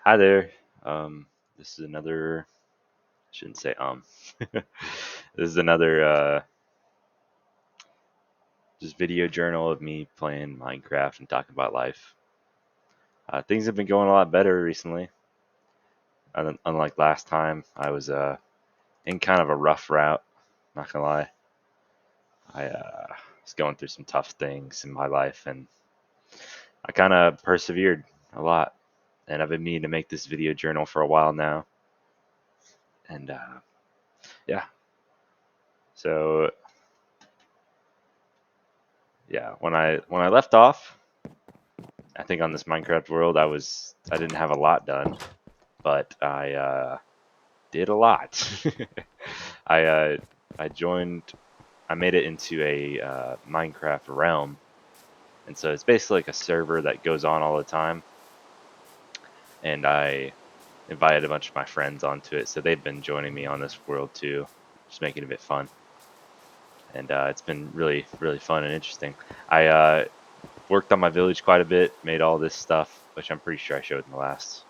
Hi there. This is another. I shouldn't say this is another just video journal of me playing Minecraft and talking about life. Things have been going a lot better recently. Unlike last time, I was in kind of a rough route. Not gonna lie, I was going through some tough things in my life, and I kind of persevered a lot. And I've been meaning to make this video journal for a while now. And yeah, so yeah, when I left off, I think on this Minecraft world, I didn't have a lot done, but I did a lot. I uh, I joined. I made it into a Minecraft realm, and so it's basically like a server that goes on all the time. And I invited a bunch of my friends onto it, so they've been joining me on this world too, just making it a bit fun. And it's been really fun and interesting. I worked on my village quite a bit, made all this stuff, which I'm pretty sure I showed in the last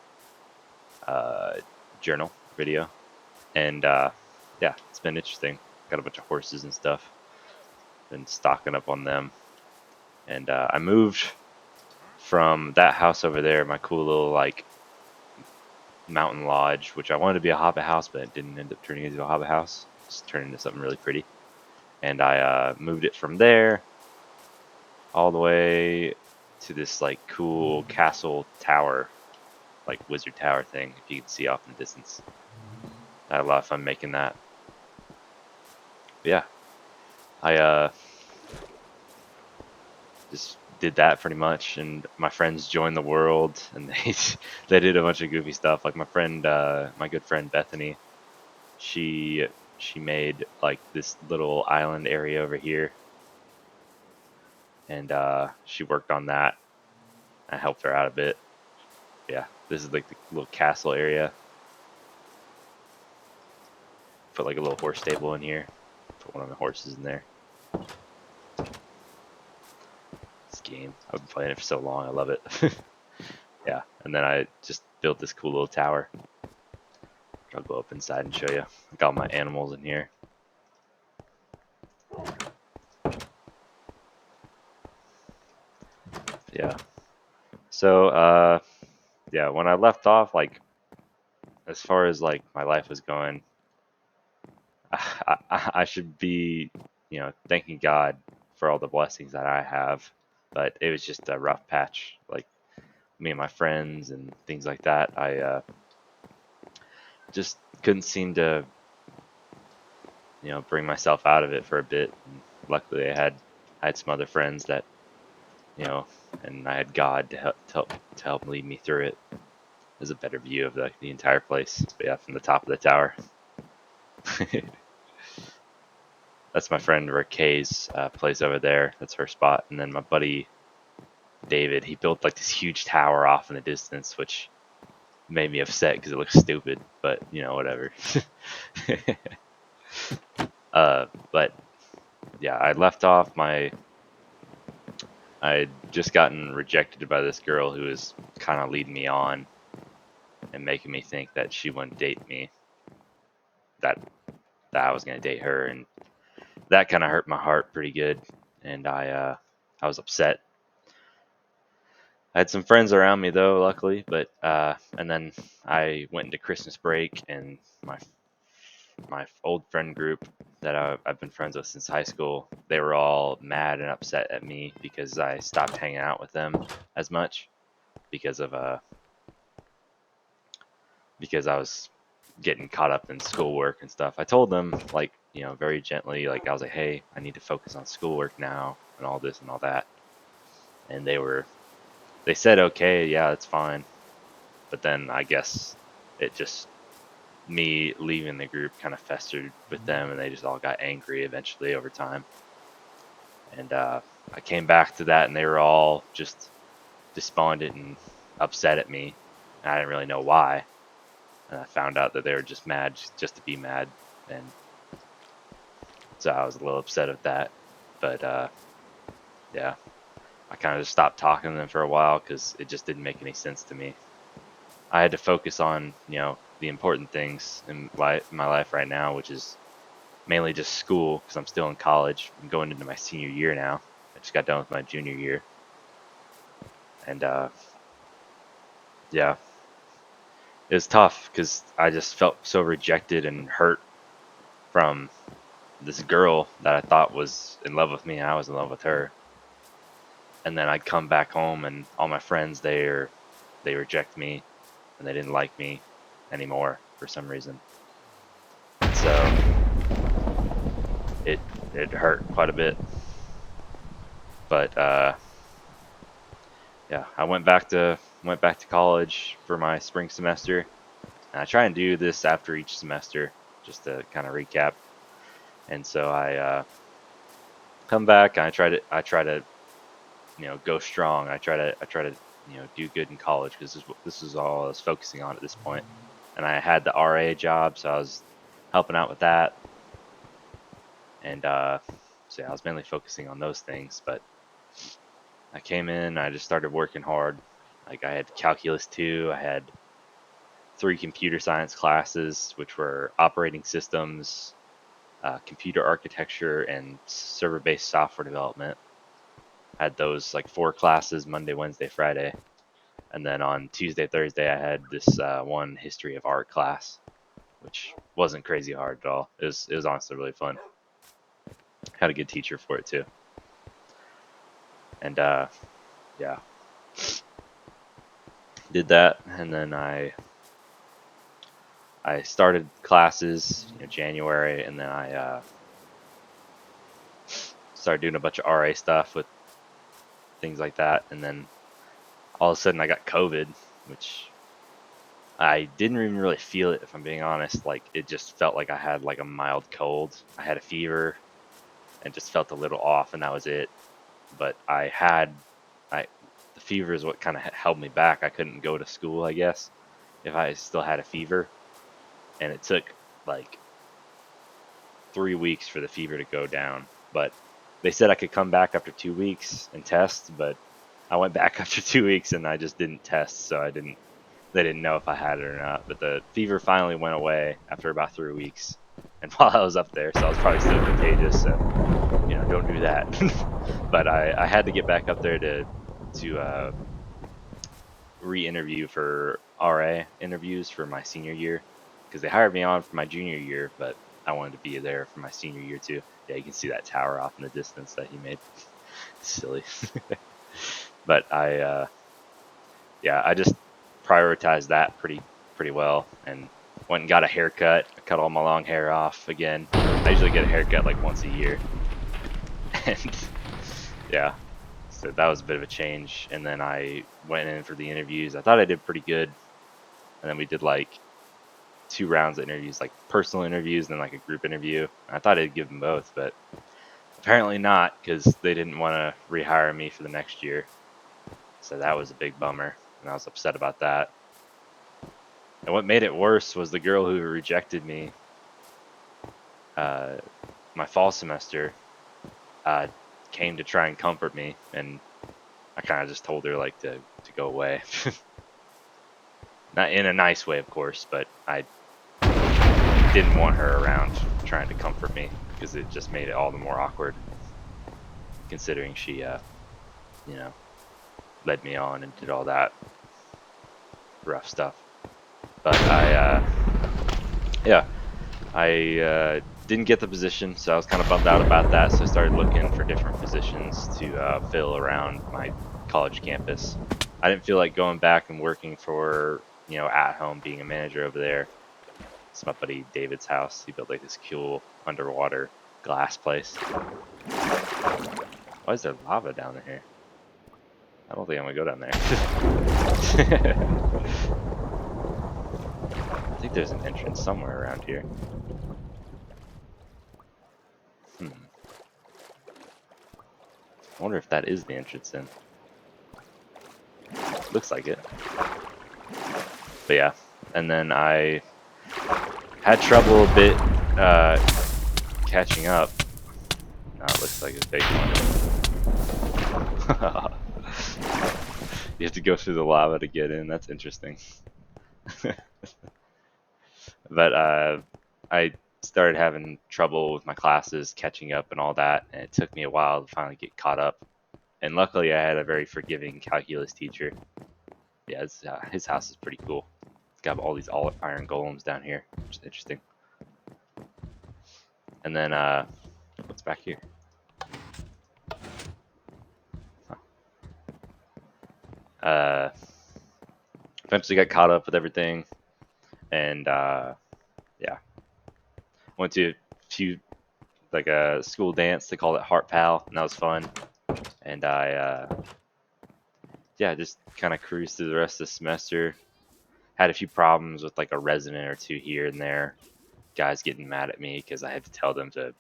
uh, journal video, and yeah, it's been interesting. Got a bunch of horses and stuff. Been stocking up on them, and I moved from that house over there, my cool little like mountain lodge, which I wanted to be a hobbit house, but it didn't end up turning into a hobbit house. Just turned into something really pretty, and I moved it from there all the way to this like cool castle tower, like wizard tower thing. If you can see off in the distance, I had a lot of fun making that. But yeah, I just did that pretty much, and my friends joined the world, and they did a bunch of goofy stuff. Like my good friend Bethany, she she made like this little island area over here, and she worked on that. I helped her out a bit. Yeah, this is like the little castle area. Put like a little horse stable in here. Put one of the horses in there. This game, I've been playing it for so long. I love it. Yeah, and then I just built this cool little tower. I'll go up inside and show you. I got all my animals in here. Yeah. So, yeah, when I left off, like, as far as like my life was going, I should be, thanking God for all the blessings that I have. But it was just a rough patch. Like me and my friends and things like that. I just couldn't seem to, bring myself out of it for a bit. And luckily, I had some other friends that, you know, and I had God to help lead me through it. There's a better view of the entire place. But yeah, from the top of the tower. That's my friend Raquel's place over there. That's her spot. And then my buddy David, he built like this huge tower off in the distance, which made me upset because it looks stupid. But whatever. But yeah, I left off my. I'd just gotten rejected by this girl who was kind of leading me on and making me think that she wouldn't date me. That I was gonna date her, and that kind of hurt my heart pretty good. And I was upset. I had some friends around me though, luckily, but and then I went into Christmas break, and my old friend group that I've been friends with since high school, they were all mad and upset at me because I stopped hanging out with them as much because of because I was getting caught up in schoolwork and stuff. I told them like, very gently, like I was like, "Hey, I need to focus on schoolwork now and all this and all that." And they said, "Okay, yeah, that's fine." But then I guess it just me leaving the group kind of festered with them, and they just all got angry eventually over time. And I came back to that, and they were all just despondent and upset at me. And I didn't really know why. And I found out that they were just mad just to be mad, and so I was a little upset at that. But yeah, I kind of just stopped talking to them for a while because it just didn't make any sense to me. I had to focus on, the important things in my life right now, which is mainly just school, because I'm still in college. I'm going into my senior year now. I just got done with my junior year. And yeah, it was tough because I just felt so rejected and hurt from this girl that I thought was in love with me, and I was in love with her. And then I'd come back home, and all my friends they reject me, and they didn't like me anymore for some reason. So it hurt quite a bit. But yeah, I went back to college for my spring semester. And I try and do this after each semester just to kind of recap. And so I come back and I try to go strong. I try to do good in college because this is all I was focusing on at this point. And I had the RA job, so I was helping out with that. And so yeah, I was mainly focusing on those things. But I came in, I just started working hard. Like I had calculus 2, I had 3 computer science classes, which were operating systems, computer architecture, and server-based software development. I had those like 4 classes Monday, Wednesday, Friday. And then on Tuesday, Thursday, I had this one history of art class, which wasn't crazy hard at all. It was honestly really fun. Had a good teacher for it too. And yeah, did that, and then I started classes in January, and then I started doing a bunch of RA stuff with things like that, and then all of a sudden I got COVID, which I didn't even really feel it, if I'm being honest. Like it just felt like I had like a mild cold. I had a fever and just felt a little off, and that was it. But the fever is what kind of held me back. I couldn't go to school, I guess, if I still had a fever, and it took like 3 weeks for the fever to go down. But they said I could come back after 2 weeks and test, but I went back after 2 weeks and I just didn't test, so they didn't know if I had it or not. But the fever finally went away after about 3 weeks, and while I was up there, so I was probably still contagious. So don't do that. But I had to get back up there to re-interview for RA interviews for my senior year, because they hired me on for my junior year, but I wanted to be there for my senior year too. Yeah, you can see that tower off in the distance that he made. Silly. But I just prioritized that pretty well, and went and got a haircut. I cut all my long hair off again. I usually get a haircut like once a year. And yeah, so that was a bit of a change. And then I went in for the interviews. I thought I did pretty good. And then we did like 2 rounds of interviews, like personal interviews and then like a group interview. I thought I'd give them both, but apparently not, because they didn't want to rehire me for the next year. So that was a big bummer, and I was upset about that. And what made it worse was the girl who rejected me my fall semester came to try and comfort me, and I kind of just told her like to go away. Not in a nice way, of course, but I didn't want her around trying to comfort me, because it just made it all the more awkward, considering she led me on and did all that rough stuff. But I didn't get the position, so I was kind of bummed out about that. So I started looking for different positions to fill around my college campus. I didn't feel like going back and working for, at home, being a manager over there. It's my buddy David's house. He built like this cool underwater glass place. Why is there lava down here? I don't think I'm gonna go down there. I think there's an entrance somewhere around here. I wonder if that is the entrance in. Looks like it. But yeah, and then I had trouble a bit catching up. Now it looks like a big one. You have to go through the lava to get in. That's interesting. But I started having trouble with my classes, catching up and all that, and it took me a while to finally get caught up. And luckily, I had a very forgiving calculus teacher. Yeah, his house is pretty cool. It's got all these all iron golems down here, which is interesting. And then what's back here? Eventually got caught up with everything, and yeah, went to a few, like a school dance. They called it Heart Pal, and that was fun. And I yeah, just kind of cruised through the rest of the semester. Had a few problems with like a resident or two here and there. Guys getting mad at me because I had to tell them to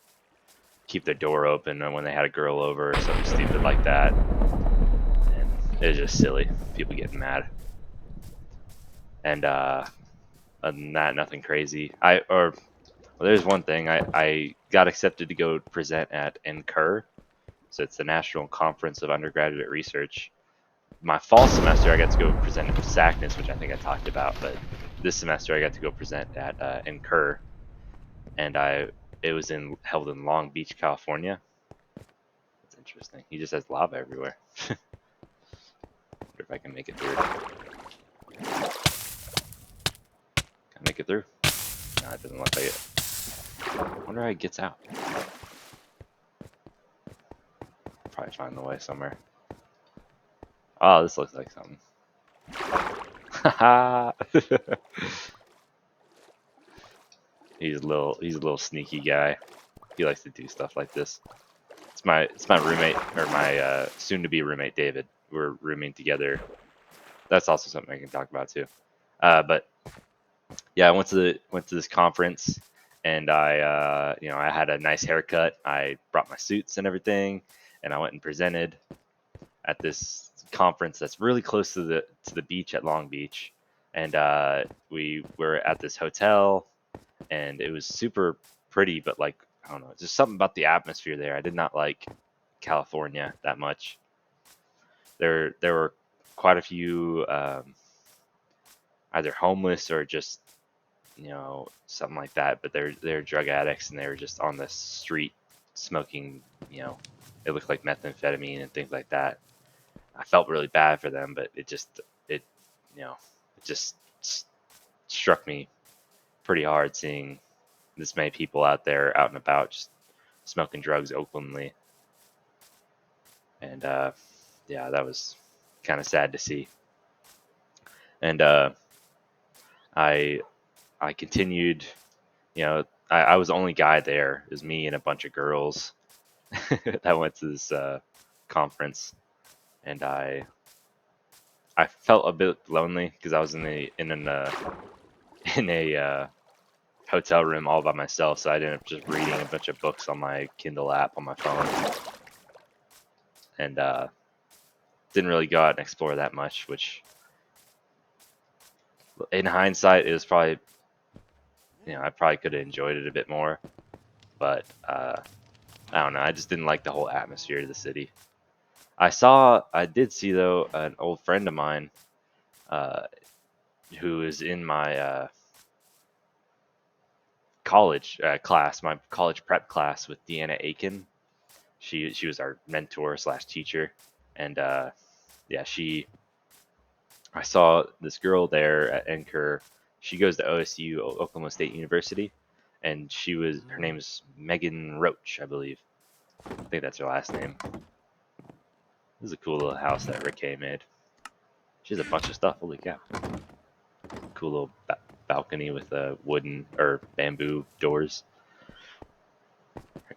keep their door open when they had a girl over or something stupid like that. And it was just silly. People getting mad. And other than that, nothing crazy. Well, there's one thing. I got accepted to go present at NCUR. So it's the National Conference of Undergraduate Research. My fall semester, I got to go present at SACNAS, which I think I talked about. But this semester, I got to go present at NCUR, and it was held in Long Beach, California. That's interesting. He just has lava everywhere. Wonder if I can make it through. Can I make it through? No, it doesn't look like it. I wonder how he gets out. Probably find the way somewhere. Oh, this looks like something. Haha. He's a little sneaky guy. He likes to do stuff like this. It's my roommate, or my soon to be roommate David. We're rooming together. That's also something I can talk about too. But yeah, I went to this conference, and I I had a nice haircut. I brought my suits and everything, and I went and presented at this conference that's really close to the beach at Long Beach. And we were at this hotel, and it was super pretty, but like, I don't know, just something about the atmosphere there. I did not like California that much. There were quite a few either homeless or just something like that, but they're drug addicts, and they were just on the street smoking. It looked like methamphetamine and things like that. I felt really bad for them, but it just struck me pretty hard seeing this many people out there out and about just smoking drugs openly. And yeah, that was kind of sad to see. And I continued, I was the only guy there. It was me and a bunch of girls that went to this conference, and I felt a bit lonely because I was in a hotel room all by myself. So I ended up just reading a bunch of books on my Kindle app on my phone, and didn't really go out and explore that much. Which, in hindsight, it was probably, I probably could have enjoyed it a bit more, but I don't know. I just didn't like the whole atmosphere of the city. I did see though an old friend of mine, who is in my college class, my college prep class with Deanna Aiken. She was our mentor slash teacher, and yeah, I saw this girl there at NCUR. She goes to OSU, Oklahoma State University, and her name's Megan Roach, I believe. I think that's her last name. This is a cool little house that Rick K made. She has a bunch of stuff. Holy cow! Cool little balcony with wooden or bamboo doors.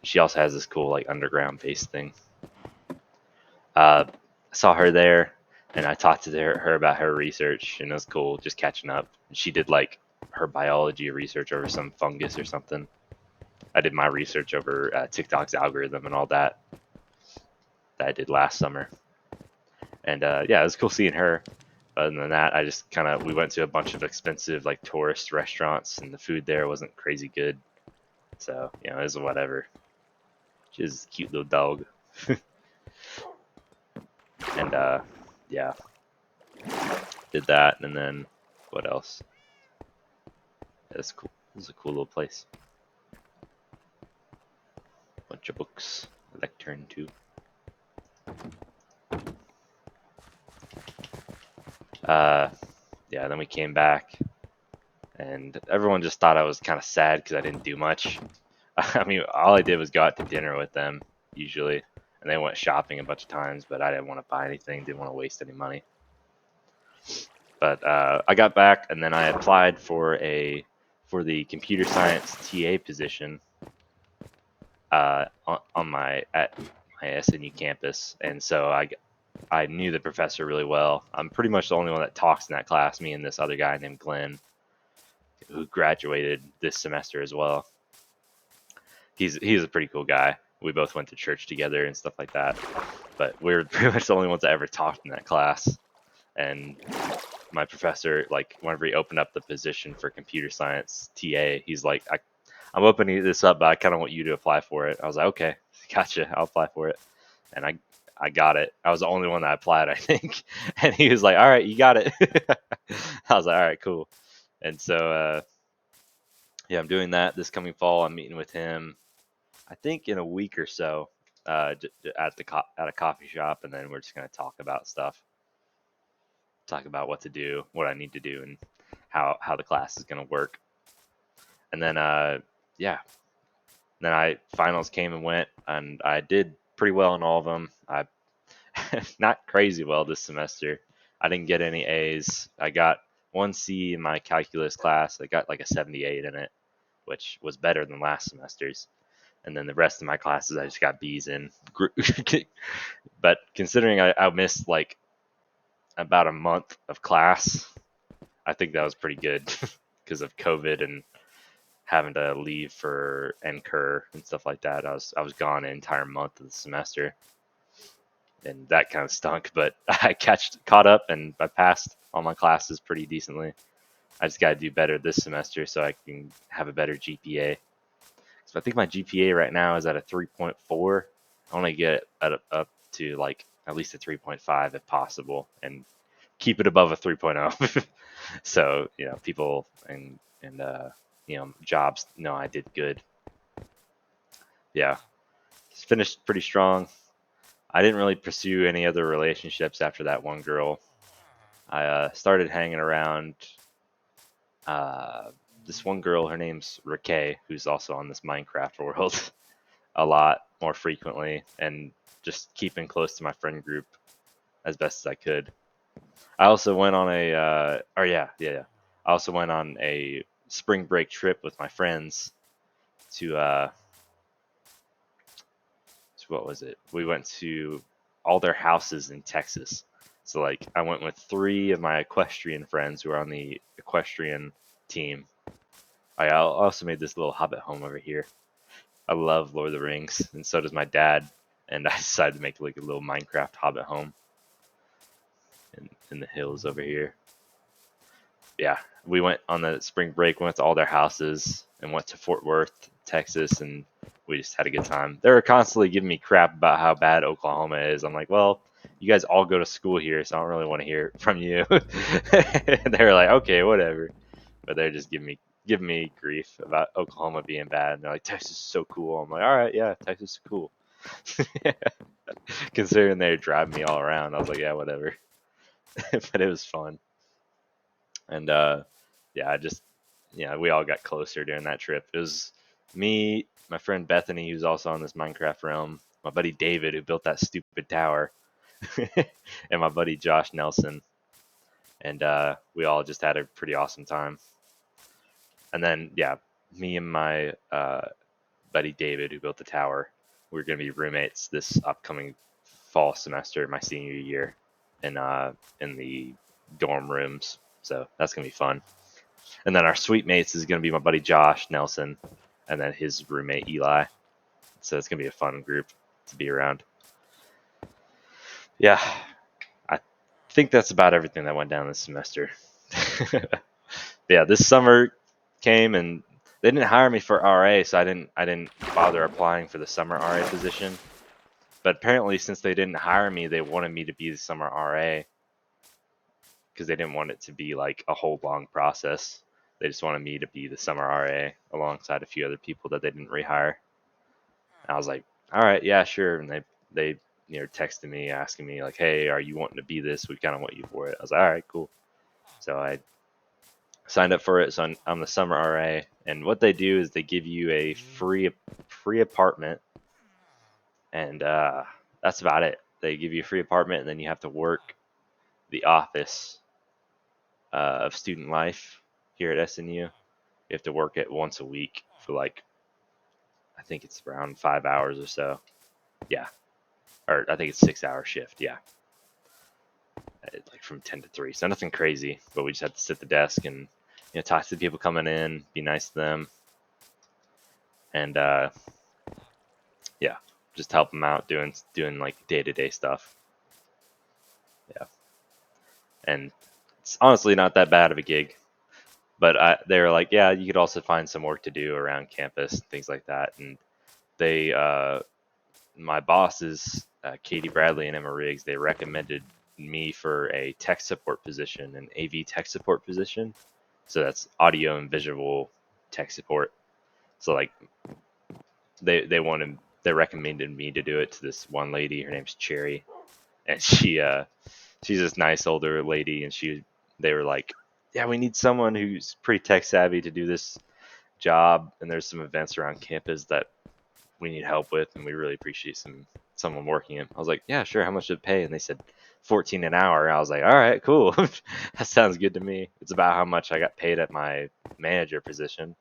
She also has this cool like underground base thing. I saw her there, and I talked to her about her research, and it was cool just catching up. She did like her biology research over some fungus or something. I did my research over TikTok's algorithm and all that I did last summer. And yeah, it was cool seeing her. Other than that, I just we went to a bunch of expensive like tourist restaurants, and the food there wasn't crazy good. So, it was whatever. She's a cute little dog. And yeah, did that, and then what else? That's cool. This is a cool little place. Bunch of books. Lectern too. Yeah, then we came back, and everyone just thought I was kind of sad because I didn't do much. I mean, all I did was go out to dinner with them, usually, and they went shopping a bunch of times, but I didn't want to buy anything, didn't want to waste any money. But I got back, and then I applied for the computer science TA position at my SNU campus, and so I knew the professor really well. I'm pretty much the only one that talks in that class, me and this other guy named Glenn, who graduated this semester as well. He's a pretty cool guy. We both went to church together and stuff like that. But we're pretty much the only ones that ever talked in that class. And my professor, like, whenever he opened up the position for computer science TA, he's like, I'm opening this up, but I kind of want you to apply for it. I was like, okay, gotcha, I'll apply for it. And I got it. I was the only one that applied, I think. And he was like, all right, you got it. I was like, all right, cool. And so, yeah, I'm doing that this coming fall. I'm meeting with him, I think, in a week or so, at a coffee shop, and then we're just gonna talk about stuff, talk about what to do, what I need to do, and how the class is gonna work. And then, yeah, then finals came and went, and I did pretty well in all of them. I not crazy well this semester. I didn't get any A's. I got one C in my calculus class. I got like a 78 in it, which was better than last semester's. And then the rest of my classes, I just got B's in. But considering I missed like about a month of class, I think that was pretty good because of COVID and having to leave for NCUR and stuff like that. I was gone an entire month of the semester, and that kind of stunk. But I caught up, and I passed all my classes pretty decently. I just got to do better this semester so I can have a better GPA. So I think my GPA right now is at a 3.4. I want to get it up to like at least a 3.5 if possible, and keep it above a 3.0. So people and jobs know I did good. Yeah, finished pretty strong. I didn't really pursue any other relationships after that one girl. I started hanging around this one girl. Her name's Raquel, who's also on this Minecraft world a lot more frequently, and just keeping close to my friend group as best as I could. I also went on I also went on a spring break trip with my friends to what was it? We went to all their houses in Texas. So like I went with 3 of my equestrian friends who are on the equestrian team. I also made this little hobbit home over here. I love Lord of the Rings, and so does my dad. And I decided to make like a little Minecraft hobbit home in the hills over here. Yeah, we went on the spring break, went to all their houses, and went to Fort Worth, Texas, and we just had a good time. They were constantly giving me crap about how bad Oklahoma is. I'm like, well, you guys all go to school here, so I don't really want to hear from you. And they were like, okay, whatever. But they're just giving me grief about Oklahoma being bad. And they're like, Texas is so cool. I'm like, all right, yeah, Texas is cool. Considering they drive me all around, I was like, yeah, whatever. But it was fun. And yeah, we all got closer during that trip. It was me, my friend Bethany, who's also on this Minecraft realm, my buddy David, who built that stupid tower, and my buddy Josh Nelson. And we all just had a pretty awesome time. And then, yeah, me and my buddy David, who built the tower, we're going to be roommates this upcoming fall semester, my senior year, in the dorm rooms. So that's going to be fun. And then our suite mates is going to be my buddy Josh Nelson, and then his roommate Eli. So it's going to be a fun group to be around. Yeah, I think that's about everything that went down this semester. Yeah, this summer came and they didn't hire me for RA, so I didn't bother applying for the summer RA position. But apparently, since they didn't hire me, they wanted me to be the summer RA because they didn't want it to be like a whole long process. They just wanted me to be the summer RA alongside a few other people that they didn't rehire. And I was like, all right, yeah, sure. And they texted me asking me like, hey, are you wanting to be this? We kind of want you for it. I was like, all right, cool. So I signed up for it. So I'm the summer RA, and what they do is they give you a free apartment, and that's about it. They give you a free apartment, and then you have to work the office of student life here at SNU. You have to work it once a week for like, I think it's around 5 hours or so. Yeah, or I think it's 6 hour shift. Yeah, like from 10 to 3. So nothing crazy, but we just have to sit at the desk and talk to the people coming in, be nice to them, and yeah, just help them out doing like day-to-day stuff. Yeah, and it's honestly not that bad of a gig. But they were like, yeah, you could also find some work to do around campus, things like that. And they, my bosses, Katie Bradley and Emma Riggs, they recommended me for a tech support position, an AV tech support position. So that's audio and visual tech support. So like they recommended me to do it to this one lady. Her name's Cherry, and she's this nice older lady, and they were like, yeah, we need someone who's pretty tech savvy to do this job, and there's some events around campus that we need help with, and we really appreciate someone working in. I was like, yeah, sure. How much did it pay? And they said 14 an hour. I was like, all right, cool. That sounds good to me. It's about how much I got paid at my manager position,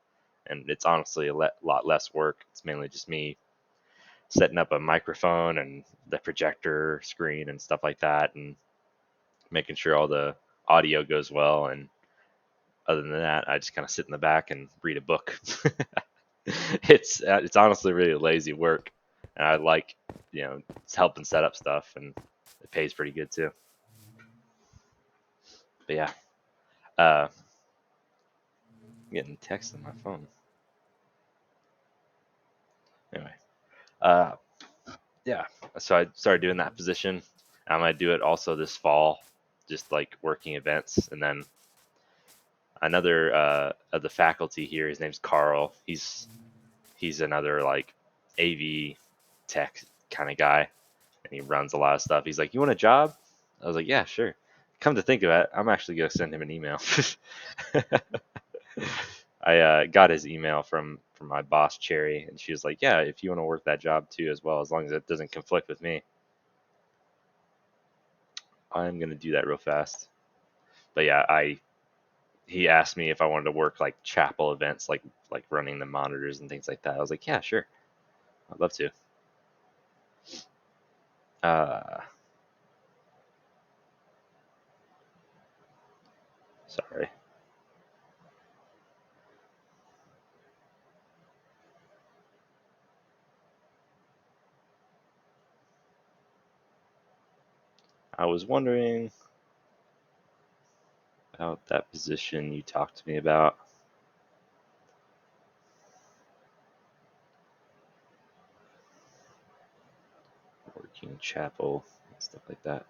and it's honestly a lot less work. It's mainly just me setting up a microphone and the projector screen and stuff like that, and making sure all the audio goes well. And other than that, I just kind of sit in the back and read a book. It's honestly really lazy work, and I like it's helping set up stuff, and it pays pretty good too. But yeah, I'm getting text on my phone. Anyway, uh, yeah, so I started doing that position. I'm gonna do it also this fall, just like working events, and then another of the faculty here. His name's Carl. He's another like AV tech kind of guy, and he runs a lot of stuff. He's like, "You want a job?" I was like, "Yeah, sure." Come to think of it, I'm actually gonna send him an email. I got his email from my boss Cherry, and she was like, "Yeah, if you want to work that job too as well, as long as it doesn't conflict with me." I'm gonna do that real fast. But yeah, he asked me if I wanted to work like chapel events, like running the monitors and things like that. I was like, "Yeah, sure, I'd love to." Uh, Sorry. I was wondering about that position you talked to me about. Working chapel and stuff like that.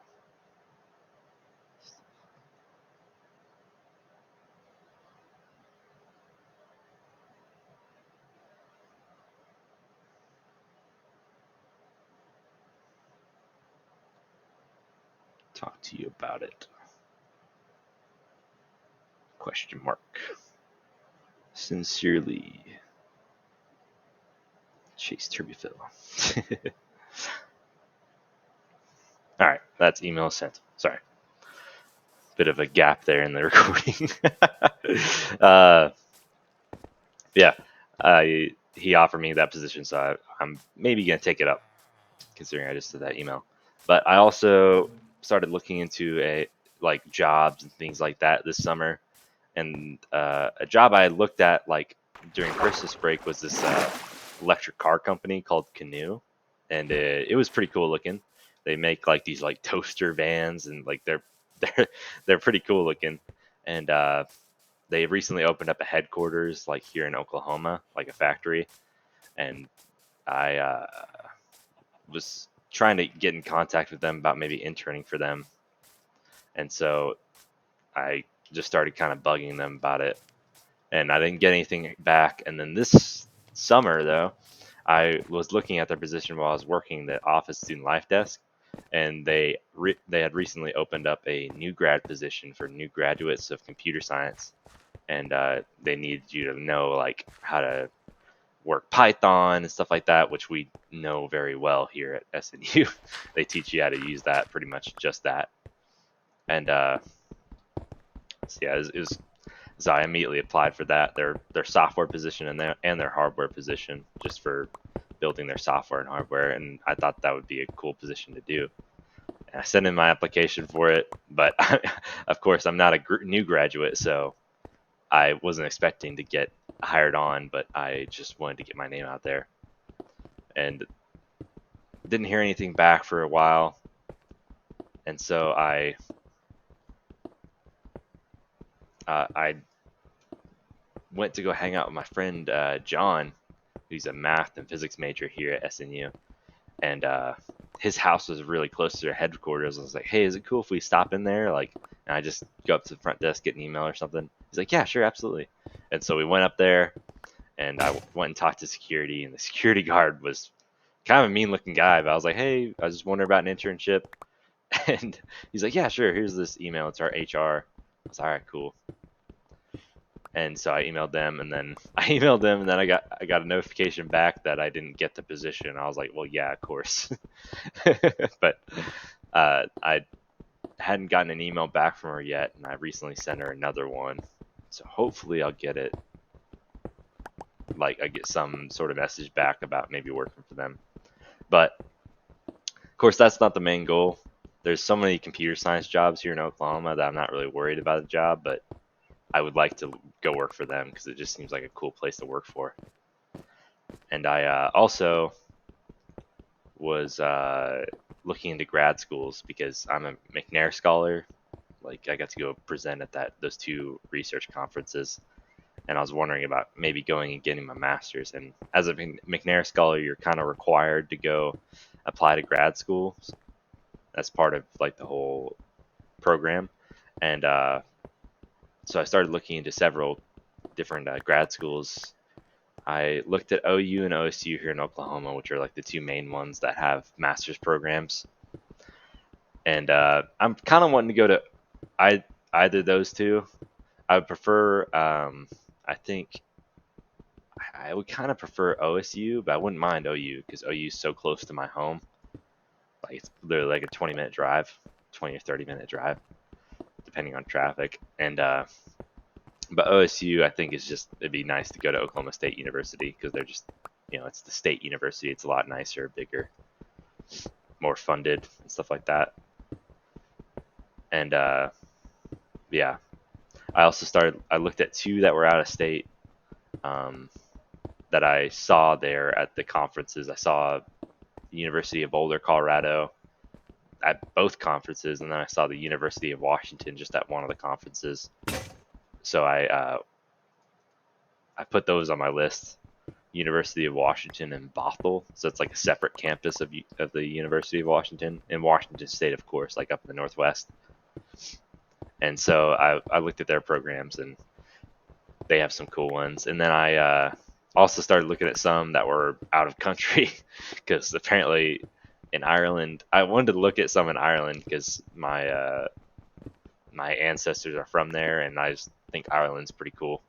Talk to you about it. Question mark. Sincerely, Chase Turbufil. All right, that's email sent. Sorry, bit of a gap there in the recording. uh, yeah, he offered me that position, so I'm maybe gonna take it up, considering I just did that email. But I also started looking into like jobs and things like that this summer, and a job I looked at like during Christmas break was this electric car company called Canoe, and it was pretty cool looking. They make like these like toaster vans, and like they're they're pretty cool looking. And they recently opened up a headquarters like here in Oklahoma, like a factory. And I was trying to get in contact with them about maybe interning for them, and so I just started kind of bugging them about it. and I didn't get anything back. And then this summer, though, I was looking at their position while I was working the office student life desk, and they had recently opened up a new grad position for new graduates of computer science, and they needed you to know like how to work Python and stuff like that, which we know very well here at SNU. They teach you how to use that, pretty much just that. And so yeah, so I immediately applied for that, their software position and their hardware position, just for building their software and hardware. And I thought that would be a cool position to do. And I sent in my application for it, but of course I'm not a new graduate, so I wasn't expecting to get hired on, but I just wanted to get my name out there. And didn't hear anything back for a while, and so I went to go hang out with my friend John, who's a math and physics major here at SNU, and his house was really close to their headquarters. I was like, hey, is it cool if we stop in there? Like, and I just go up to the front desk, get an email or something. He's like, yeah, sure, absolutely. And so we went up there, and I went and talked to security, and the security guard was kind of a mean looking guy, but I was like, hey, I was just wondering about an internship. And he's like, yeah, sure, here's this email, it's our HR. I was all right, cool. And so I emailed them, and then I got a notification back that I didn't get the position. I was like, well, yeah, of course. But I hadn't gotten an email back from her yet, and I recently sent her another one, so hopefully I'll get it. Like, I get some sort of message back about maybe working for them. But of course, that's not the main goal. There's so many computer science jobs here in Oklahoma that I'm not really worried about a job, but I would like to go work for them because it just seems like a cool place to work for. And I also was looking into grad schools because I'm a McNair scholar. Like, I got to go present at those two research conferences, and I was wondering about maybe going and getting my master's. And as a McNair scholar, you're kind of required to go apply to grad school. That's part of like the whole program. And so I started looking into several different grad schools. I looked at OU and OSU here in Oklahoma, which are like the two main ones that have master's programs. And I'm kind of wanting to go to either of those two. I would prefer, I think, I would kind of prefer OSU, but I wouldn't mind OU because OU is so close to my home. Like, it's literally like a 20-minute drive, 20 or 30-minute drive, depending on traffic. And but OSU, I think, it'd be nice to go to Oklahoma State University because they're just, it's the state university. It's a lot nicer, bigger, more funded, and stuff like that. And yeah, I looked at two that were out of state that I saw there at the conferences. I saw the University of Boulder, Colorado at both conferences, and then I saw the University of Washington just at one of the conferences. So I put those on my list. University of Washington in Bothell, so it's like a separate campus of the University of Washington in Washington State, of course, like up in the Northwest. And so I looked at their programs, and they have some cool ones. And then I also started looking at some that were out of country because apparently in Ireland, I wanted to look at some in Ireland because my ancestors are from there, and I just think Ireland's pretty cool.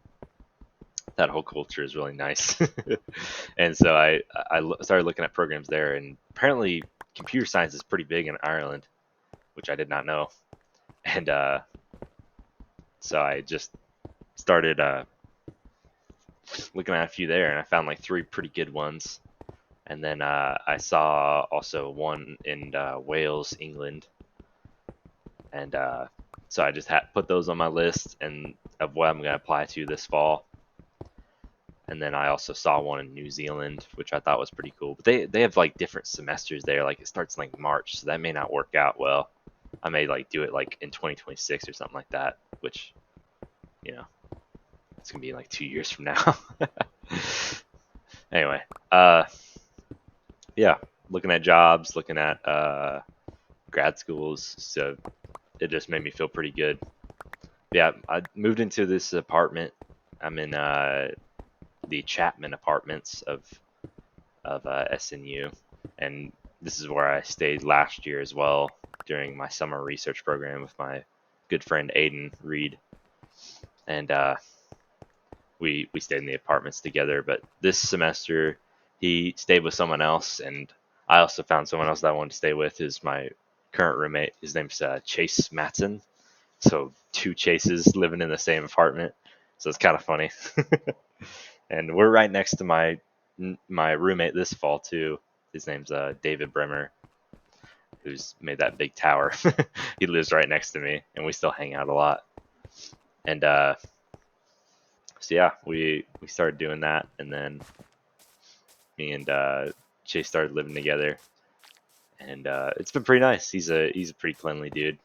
That whole culture is really nice. And so I started looking at programs there, and apparently computer science is pretty big in Ireland, which I did not know. And so I just started looking at a few there, and I found like three pretty good ones. And then I saw also one in Wales, England. And so I just put those on my list and of what I'm going to apply to this fall. And then I also saw one in New Zealand, which I thought was pretty cool. But they have like different semesters there. Like, it starts in like March, so that may not work out well. I may like do it like in 2026 or something like that, which, it's gonna be like 2 years from now. Anyway, yeah, looking at jobs, looking at grad schools, so it just made me feel pretty good. Yeah, I moved into this apartment I'm in the Chapman Apartments of SNU, and this is where I stayed last year as well during my summer research program with my good friend Aiden Reed, and we stayed in the apartments together. But this semester he stayed with someone else, and I also found someone else that I wanted to stay with. Is my current roommate. His name's Chase Matson. So two Chases living in the same apartment. So it's kind of funny. And we're right next to my roommate this fall too. His name's David Bremer, who's made that big tower. He lives right next to me, and we still hang out a lot. And so yeah, we started doing that, and then me and Chase started living together, and it's been pretty nice. He's a pretty cleanly dude.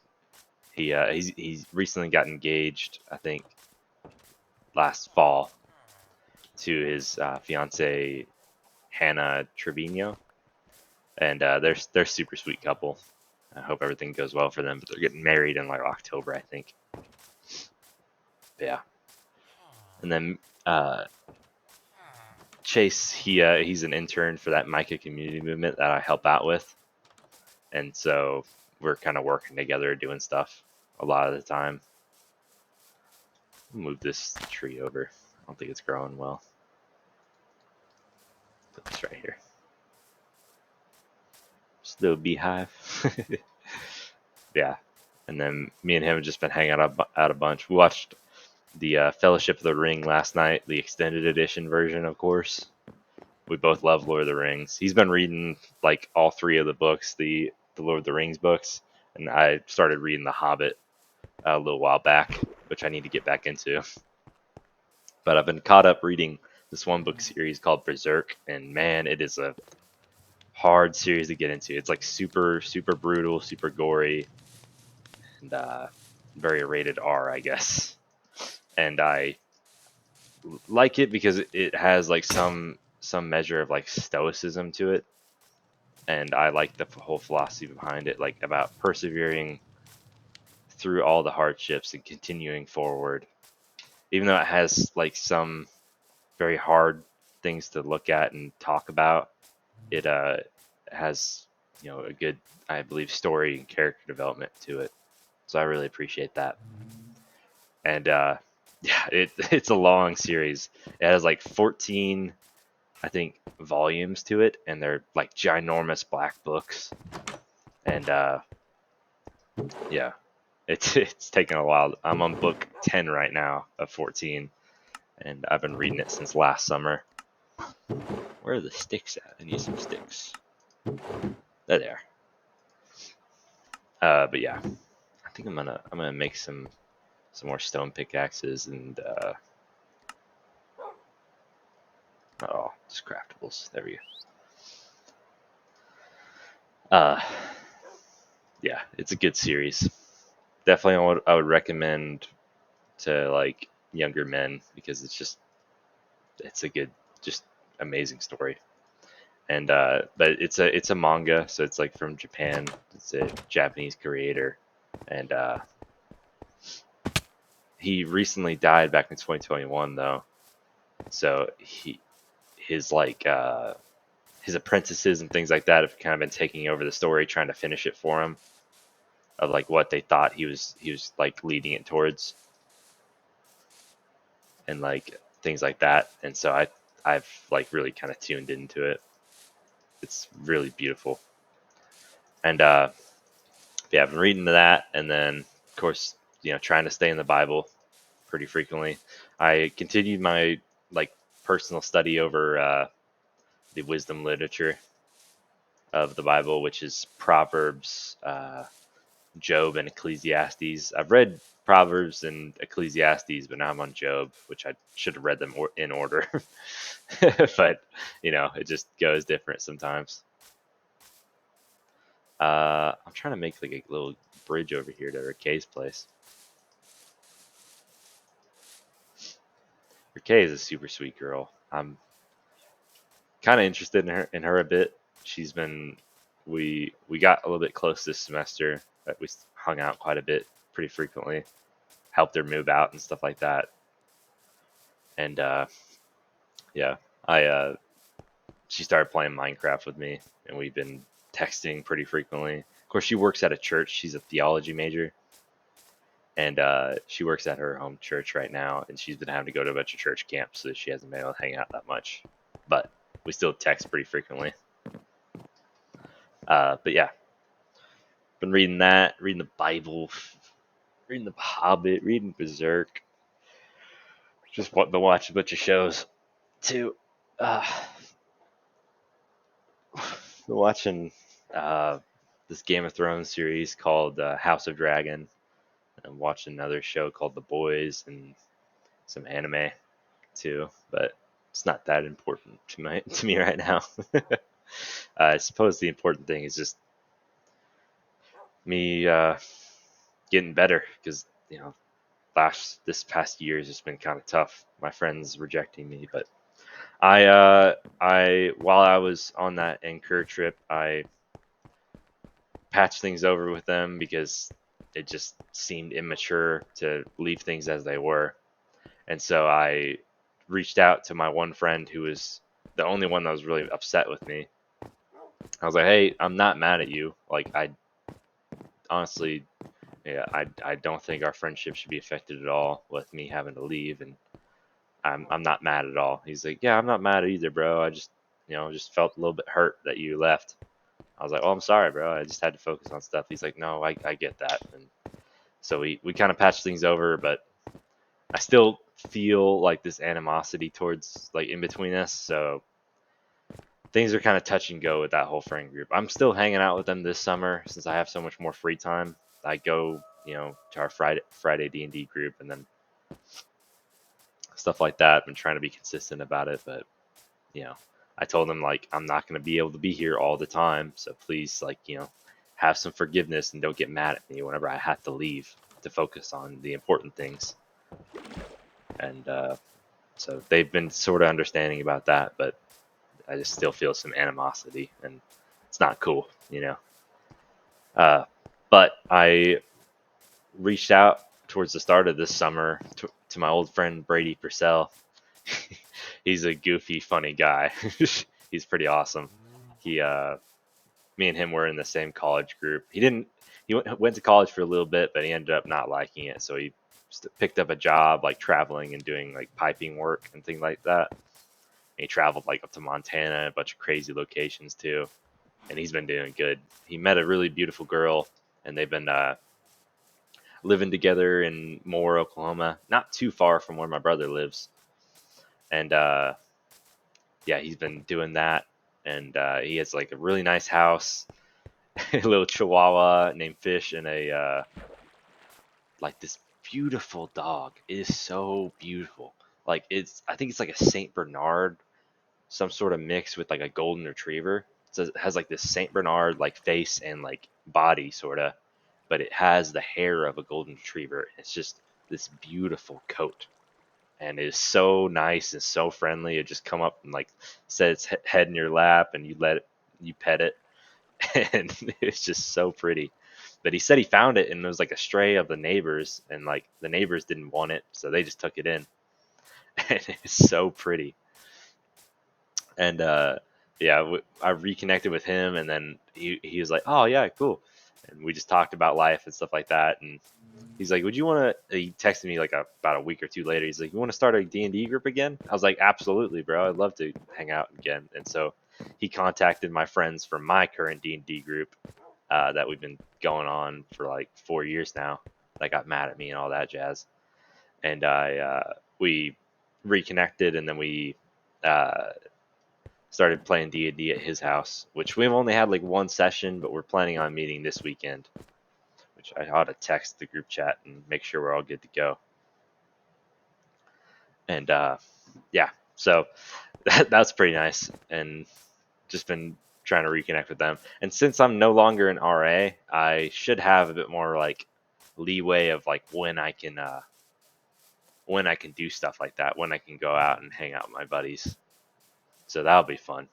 He's recently got engaged, I think, last fall to his fiance Hannah Trevino, and they're super sweet couple. I hope everything goes well for them. But they're getting married in like October, I think. But yeah, and then Chase, he's an intern for that Micah community movement that I help out with, and so we're kind of working together doing stuff a lot of the time. Move this tree over. I don't think it's growing well. Put this right here. Just a little beehive. Yeah, and then me and him have just been hanging out a bunch. We watched the Fellowship of the Ring last night, the extended edition version, of course. We both love Lord of the Rings. He's been reading like all three of the books, the Lord of the Rings books, and I started reading The Hobbit a little while back, which I need to get back into. But I've been caught up reading this one book series called Berserk, and man, it is a hard series to get into. It's like super brutal, super gory, and very rated R, I guess. And I like it because it has like some measure of like stoicism to it, and I like the whole philosophy behind it, like about persevering through all the hardships and continuing forward, even though it has like some very hard things to look at and talk about. It has a good, I believe, story and character development to it, so I really appreciate that. And yeah, it's a long series. It has like 14, I think, volumes to it, and they're like ginormous black books. And yeah, it's taken a while. I'm on book 10 right now of 14, and I've been reading it since last summer. Where are the sticks at? I need some sticks. There they are. But yeah, I think I'm gonna make some more stone pickaxes and just craftables. There we go. Yeah, it's a good series. Definitely, I would recommend to like younger men because it's a good, just amazing story. And but it's a manga, so it's like from Japan. It's a Japanese creator, and he recently died back in 2021 though. So his like his apprentices and things like that have kind of been taking over the story, trying to finish it for him, of like what they thought he was like leading it towards, and like things like that. And so I've like really kind of tuned into it. It's really beautiful. And yeah, I've been reading that, and then of course, trying to stay in the Bible pretty frequently. I continued my like personal study over the wisdom literature of the Bible, which is Proverbs, Job, and Ecclesiastes. I've read Proverbs and Ecclesiastes, but now I'm on Job, which I should have read them in order. But it just goes different sometimes. I'm trying to make like a little bridge over here to Raquel's place. Raquel is a super sweet girl. I'm kind of interested in her a bit. She's been we got a little bit close this semester. But we hung out quite a bit, pretty frequently. Helped her move out and stuff like that. And yeah, I she started playing Minecraft with me, and we've been texting pretty frequently. Of course, she works at a church. She's a theology major, and she works at her home church right now, and she's been having to go to a bunch of church camps, so she hasn't been able to hang out that much. But we still text pretty frequently. But yeah, been reading that, reading the Bible, reading the Hobbit, reading Berserk. Just want to watch a bunch of shows too. Uh, been watching this Game of Thrones series called House of Dragon. I'm watching another show called The Boys and some anime too, but it's not that important to me right now. I suppose the important thing is just me getting better because this past year has just been kind of tough. My friends rejecting me, but I while I was on that Anchor trip, I patched things over with them because it just seemed immature to leave things as they were. And so I reached out to my one friend who was the only one that was really upset with me. I was like, "Hey, I'm not mad at you. Like, I honestly, yeah, I don't think our friendship should be affected at all with me having to leave, and I'm not mad at all." He's like, "Yeah, I'm not mad either, bro. I just, just felt a little bit hurt that you left." I was like, "Oh, I'm sorry, bro. I just had to focus on stuff." He's like, "No, I get that." And so we kind of patched things over, but I still feel like this animosity towards like in between us. So things are kind of touch and go with that whole friend group. I'm still hanging out with them this summer since I have so much more free time. I go, to our Friday D&D group and then stuff like that. I've been trying to be consistent about it, but you know, I told them like I'm not going to be able to be here all the time, so please like, have some forgiveness and don't get mad at me whenever I have to leave to focus on the important things. And so they've been sort of understanding about that, but I just still feel some animosity, and it's not cool. Uh, but I reached out towards the start of this summer to my old friend Brady Purcell. He's a goofy, funny guy. He's pretty awesome. He, me and him were in the same college group. He didn't. He went to college for a little bit, but he ended up not liking it. So he picked up a job like traveling and doing like piping work and things like that. And he traveled like up to Montana, a bunch of crazy locations too. And he's been doing good. He met a really beautiful girl, and they've been living together in Moore, Oklahoma, not too far from where my brother lives. And yeah, he's been doing that, and he has like a really nice house, a little Chihuahua named Fish, and a like this beautiful dog. It is so beautiful. Like I think it's like a Saint Bernard, some sort of mix with like a golden retriever. So it has like this Saint Bernard like face and like body sort of, but it has the hair of a golden retriever. It's just this beautiful coat, and it is so nice and so friendly. It just come up and like set its head in your lap, and you pet it, and it's just so pretty. But he said he found it and it was like a stray of the neighbors, and like the neighbors didn't want it, so they just took it in, and it's so pretty. And yeah, I reconnected with him, and then he was like, "Oh yeah, cool," and we just talked about life and stuff like that. And he's like, "Would you want to?" He texted me like about a week or two later. He's like, "You want to start a D&D group again?" I was like, "Absolutely, bro. I'd love to hang out again." And so he contacted my friends from my current D&D group that we've been going on for like 4 years now. That got mad at me and all that jazz. And we reconnected, and then we uh, started playing D&D at his house, which we've only had like one session, but we're planning on meeting this weekend, which I ought to text the group chat and make sure we're all good to go. And yeah, so that's pretty nice, and just been trying to reconnect with them. And since I'm no longer an RA, I should have a bit more like leeway of like when I can do stuff like that, when I can go out and hang out with my buddies. So that'll be fun.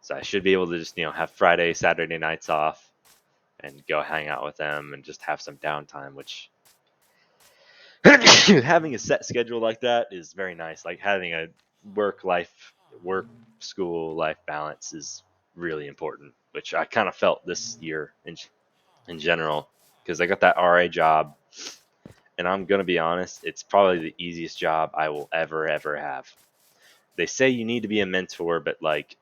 So I should be able to just have Friday, Saturday nights off and go hang out with them and just have some downtime, which having a set schedule like that is very nice. Like having a work school life balance is really important, which I kind of felt this year in general because I got that RA job, and I'm gonna be honest, it's probably the easiest job I will ever have. They say you need to be a mentor, but like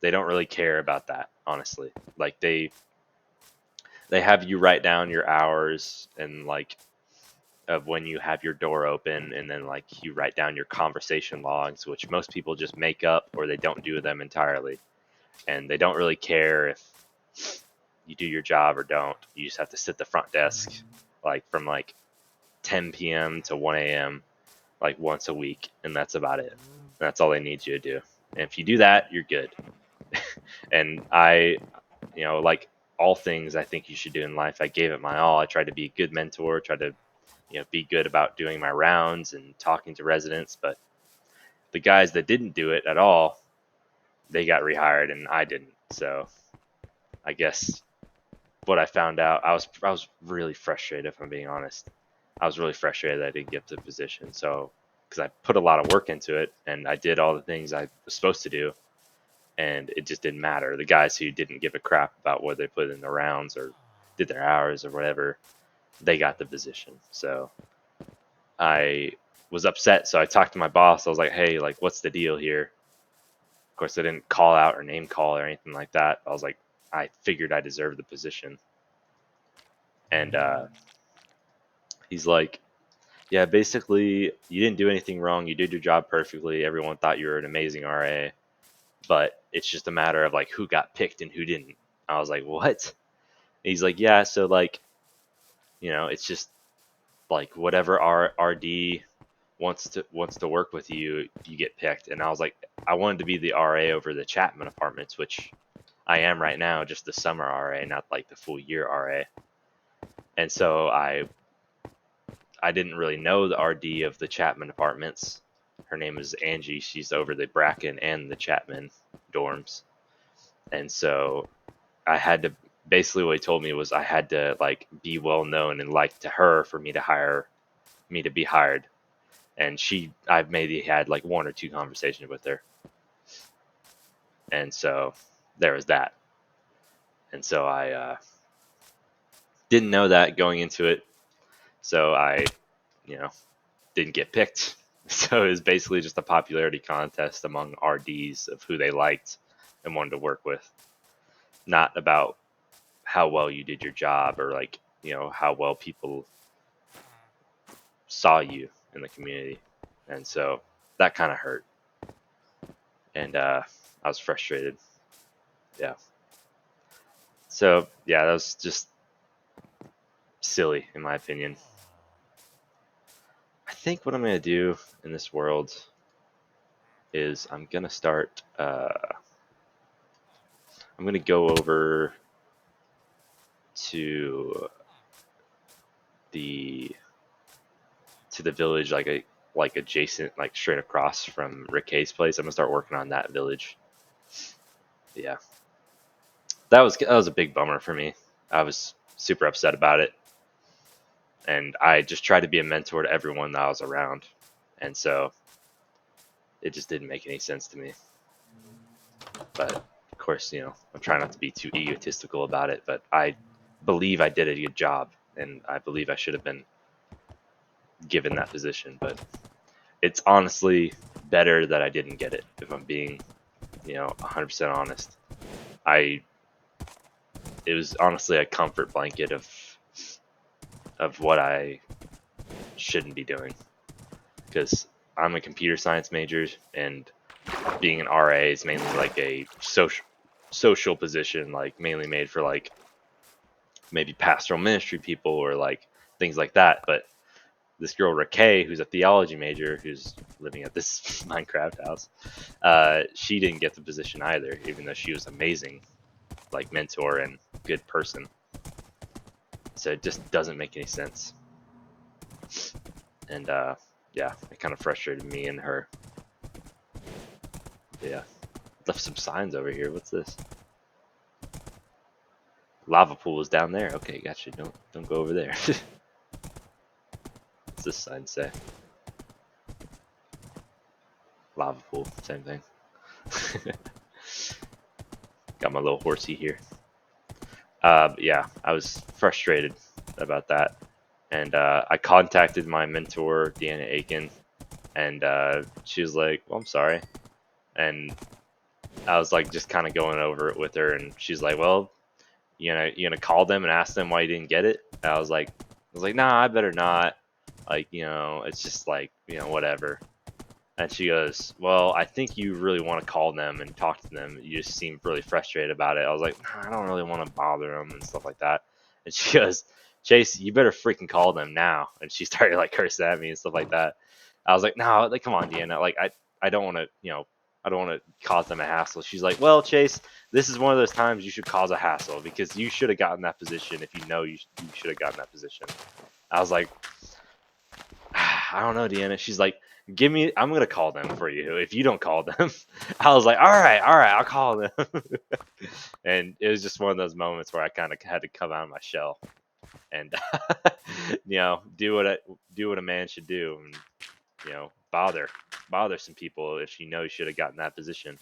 they don't really care about that, honestly. Like they have you write down your hours and like of when you have your door open, and then like you write down your conversation logs, which most people just make up or they don't do them entirely, and they don't really care if you do your job or don't. You just have to sit the front desk like from like 10 p.m. to 1 a.m. like once a week, and that's about it. That's all they need you to do. And if you do that, you're good. And like all things I think you should do in life, I gave it my all. I tried to be a good mentor, tried to be good about doing my rounds and talking to residents. But the guys that didn't do it at all, they got rehired and I didn't. So I guess what I found out, I was really frustrated, if I'm being honest. I was really frustrated that I didn't get the position. So because I put a lot of work into it and I did all the things I was supposed to do, and it just didn't matter. The guys who didn't give a crap about what they put in the rounds or did their hours or whatever, they got the position. So I was upset. So I talked to my boss. I was like, hey, like, what's the deal here? Of course, I didn't call out or name call or anything like that. I was like, I figured I deserved the position. And he's like, yeah, basically, you didn't do anything wrong. You did your job perfectly. Everyone thought you were an amazing RA, but it's just a matter of like who got picked and who didn't. I was like, what? And he's like, yeah, so like, it's just like whatever our RD wants to work with you, you get picked. And I was like, I wanted to be the RA over the Chapman apartments, which I am right now, just the summer RA, not like the full year RA. And so I didn't really know the RD of the Chapman apartments. Her name is Angie. She's over the Bracken and the Chapman dorms. And so I had to, basically what he told me was I had to like be well known and liked to her for me to be hired. And I've maybe had like one or two conversations with her. And so there was that. And so I didn't know that going into it. So I, didn't get picked. So it was basically just a popularity contest among RDs of who they liked and wanted to work with. Not about how well you did your job or like, how well people saw you in the community. And so that kind of hurt. And I was frustrated. Yeah. So yeah, that was just silly in my opinion. I think what I'm going to do in this world is I'm going to start, I'm going to go over to the village, like adjacent, like straight across from Rick Hayes' place. I'm going to start working on that village. Yeah. That was a big bummer for me. I was super upset about it. And I just tried to be a mentor to everyone that I was around. And so it just didn't make any sense to me. But of course, I'm trying not to be too egotistical about it, but I believe I did a good job and I believe I should have been given that position, but it's honestly better that I didn't get it, if I'm being, 100% honest. It was honestly a comfort blanket of what I shouldn't be doing, because I'm a computer science major and being an RA is mainly like a social position, like mainly made for like maybe pastoral ministry people or like things like that. But this girl Raquel, who's a theology major, who's living at this Minecraft house, she didn't get the position either, even though she was amazing, like mentor and good person. So it just doesn't make any sense. And yeah, it kind of frustrated me and her. Yeah, left some signs over here. What's this? Lava pool is down there. Okay, gotcha. Don't go over there. Let's this sign say? Lava pool, same thing. Got my little horsey here. Yeah, I was frustrated about that, and I contacted my mentor, Deanna Aiken, and she was like, "Well, I'm sorry," and I was like, just kind of going over it with her, and she's like, "Well, you gonna call them and ask them why you didn't get it?" And I was like, "Nah, I better not. Like, it's just like, whatever." And she goes, "Well, I think you really want to call them and talk to them. You just seem really frustrated about it." I was like, "Nah, I don't really want to bother them and stuff like that." And she goes, "Chase, you better freaking call them now." And she started like cursing at me and stuff like that. I was like, "No, like, come on, Deanna. Like, I don't want to, I don't want to cause them a hassle." She's like, "Well, Chase, this is one of those times you should cause a hassle because you should have gotten that position if you know you should have gotten that position." I was like, "I don't know, Deanna." She's like, I'm gonna call them for you if you don't call them. I was like, all right, I'll call them. And it was just one of those moments where I kind of had to come out of my shell and do what a man should do, and bother some people if you know you should have gotten that position.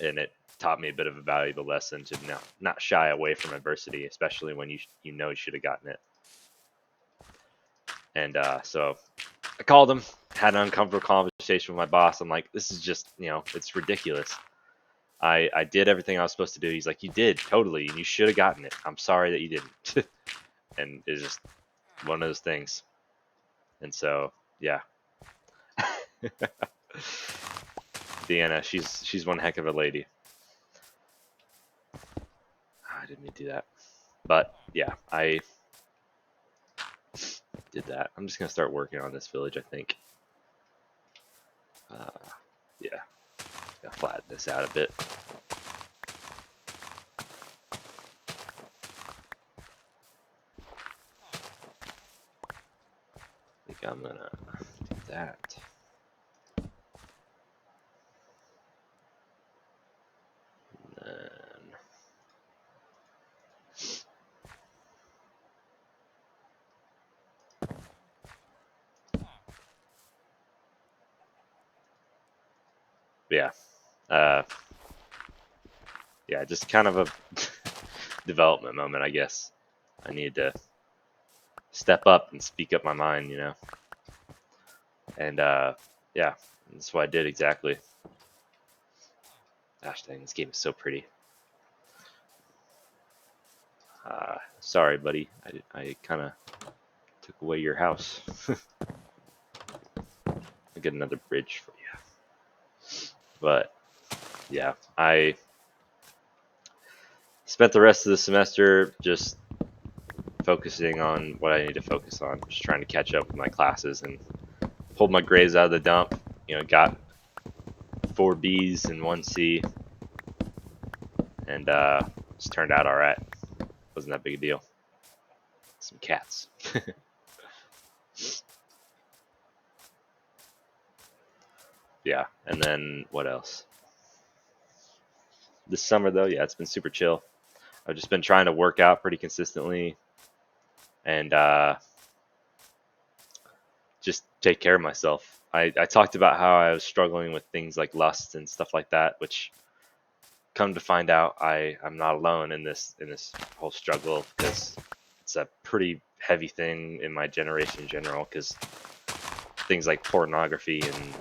And it taught me a bit of a valuable lesson to not shy away from adversity, especially when you know you should have gotten it. And so I called him, had an uncomfortable conversation with my boss. I'm like, this is just, it's ridiculous. I did everything I was supposed to do. He's like, you did, totally, and you should have gotten it. I'm sorry that you didn't. And it's just one of those things. And so, yeah. Deanna, she's one heck of a lady. I didn't mean to do that. But, yeah, I did that. I'm just going to start working on this village, I think. Yeah. Gotta flatten this out a bit. I think I'm gonna do that. And then yeah. Yeah, just kind of a development moment, I guess. I need to step up and speak up my mind, And yeah, that's what I did exactly. Gosh dang, this game is so pretty. Sorry, buddy. I kind of took away your house. I'll get another bridge for you. But yeah, I spent the rest of the semester just focusing on what I need to focus on, just trying to catch up with my classes and pulled my grades out of the dump. Got 4 B's and 1 C, and just turned out all right. Wasn't that big a deal. Some cats. Yeah, and then what else? This summer though, yeah, it's been super chill. I've just been trying to work out pretty consistently and just take care of myself. I talked about how I was struggling with things like lust and stuff like that, which come to find out I'm not alone in this whole struggle, because it's a pretty heavy thing in my generation in general, because things like pornography and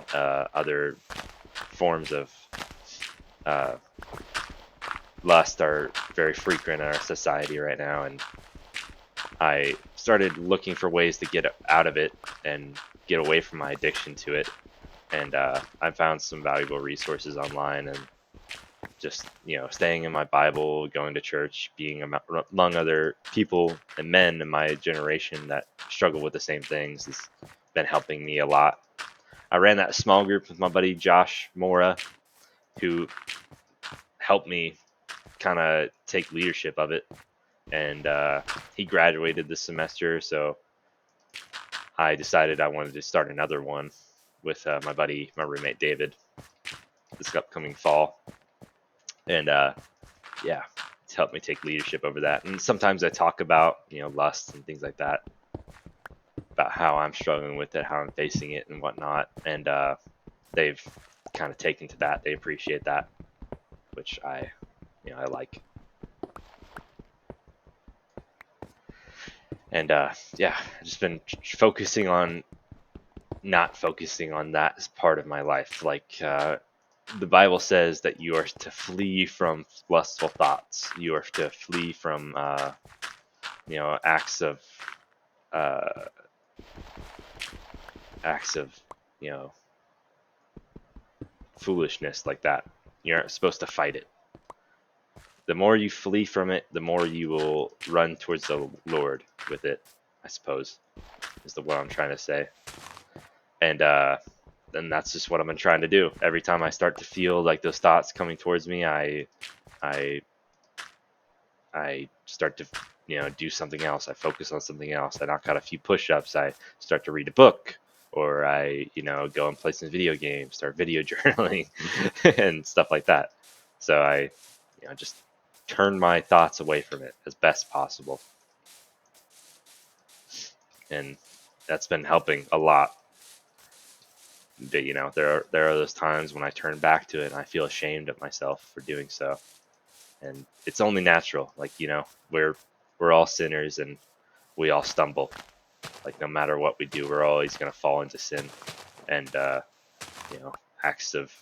other forms of lust are very frequent in our society right now, and I started looking for ways to get out of it and get away from my addiction to it. And I found some valuable resources online, and just staying in my Bible, going to church, being among other people and men in my generation that struggle with the same things has been helping me a lot. I ran that small group with my buddy Josh Mora, who helped me kind of take leadership of it, and he graduated this semester, so I decided I wanted to start another one with my roommate David, this upcoming fall. And yeah, it's helped me take leadership over that. And sometimes I talk about lust and things like that. about how I'm struggling with it, how I'm facing it, and whatnot. And they've kind of taken to that. They appreciate that, which I like. And yeah, I've just been focusing on not focusing on that as part of my life. Like the Bible says that you are to flee from lustful thoughts. You are to flee from acts of uh, foolishness like that. You aren't supposed to fight it. The more you flee from it, the more you will run towards the Lord with it, I suppose, is what I'm trying to say. And then that's just what I've been trying to do. Every time I start to feel like those thoughts coming towards me, I start to do something else. I focus on something else. I knock out a few push-ups. I start to read a book, or I go and play some video games, start video journaling, and stuff like that. So I just turn my thoughts away from it as best possible, and that's been helping a lot. But there are those times when I turn back to it and I feel ashamed of myself for doing so, and it's only natural. Like we're all sinners and we all stumble. Like no matter what we do, we're always gonna fall into sin, and acts of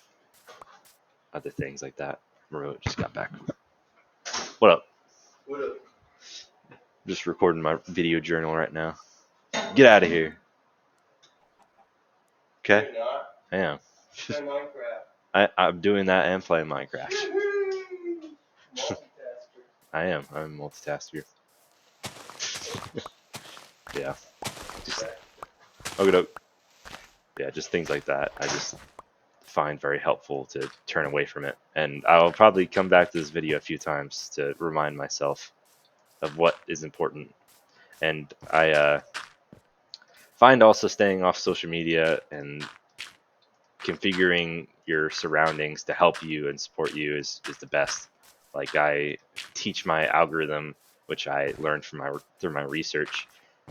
other things like that. Remote just got back. What up? What up? Just recording my video journal right now. Get out of here. Okay. You're not. I am. Play Minecraft. I'm doing that and playing Minecraft. Multitasker. I'm a multitasker. Yeah. Okay. Yeah, just things like that. I just find very helpful to turn away from it. And I'll probably come back to this video a few times to remind myself of what is important. And I find also staying off social media and configuring your surroundings to help you and support you is the best. Like I teach my algorithm, which I learned through my research,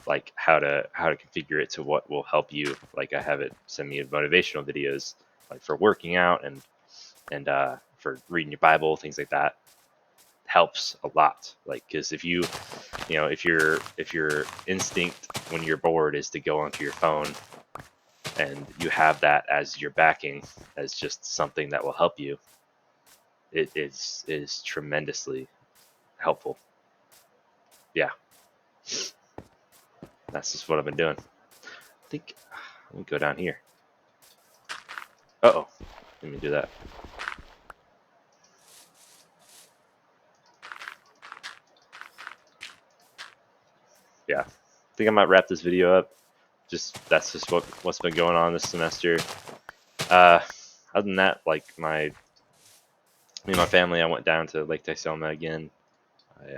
like how to configure it to what will help you. Like I have it send me motivational videos, like for working out and for reading your Bible, things like that. Helps a lot. Like because if if your instinct when you're bored is to go onto your phone, and you have that as your backing, as just something that will help you, it is tremendously helpful. Yeah, that's just what I've been doing. I think let me go down here. Uh-oh, let me do that. Yeah, I think I might wrap this video up. That's just what's been going on this semester. Other than that, like me and my family, I went down to Lake Texoma again.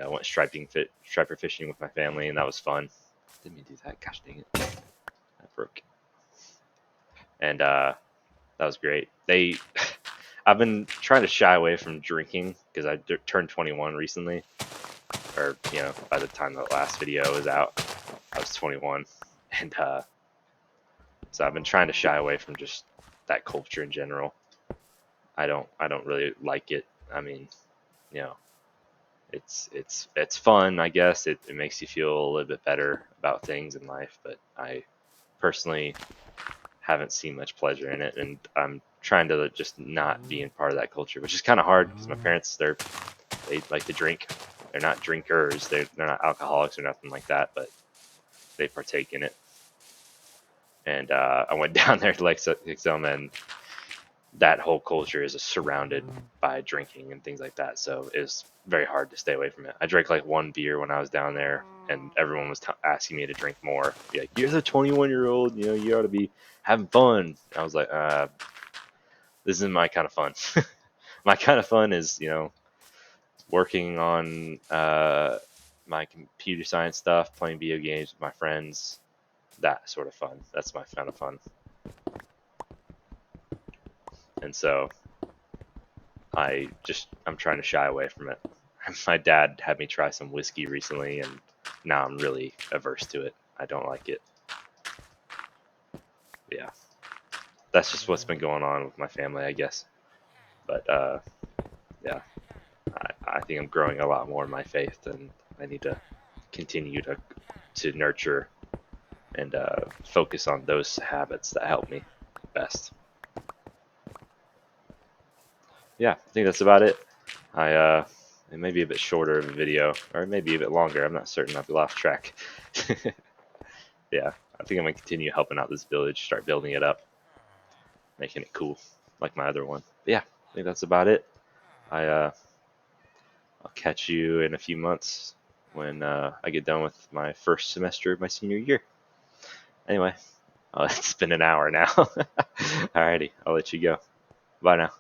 I went striper fishing with my family, and that was fun. Didn't mean to do that. Gosh dang it, that broke. And that was great. I've been trying to shy away from drinking because I turned 21 recently, or by the time the last video was out, I was 21, and so I've been trying to shy away from just that culture in general. I don't really like it. I mean, it's fun, I guess. It makes you feel a little bit better about things in life, but I personally haven't seen much pleasure in it, and I'm trying to just not be in part of that culture, which is kind of hard because my parents they like to drink. They're not drinkers. They're not alcoholics or nothing like that, but they partake in it. And I went down there to Lake Texoma, and that whole culture is surrounded by drinking and things like that. So it's very hard to stay away from it. I drank like one beer when I was down there, and everyone was asking me to drink more. Be like, "You're the 21-year-old, you ought to be having fun." I was like, "This isn't my kind of fun. My kind of fun is, working on my computer science stuff, playing video games with my friends, that sort of fun. That's my kind of fun." And so I'm trying to shy away from it. My dad had me try some whiskey recently, and now I'm really averse to it. I don't like it. that's just what's been going on with my family, I guess. But yeah, I think I'm growing a lot more in my faith, and I need to continue to nurture and focus on those habits that help me best. Yeah, I think that's about it. It may be a bit shorter of a video, or maybe a bit longer. I'm not certain. I've lost track. Yeah, I think I'm gonna continue helping out this village, start building it up, making it cool, like my other one. But yeah, I think that's about it. I'll catch you in a few months when I get done with my first semester of my senior year. Anyway, it's been an hour now. Alrighty, I'll let you go. Bye now.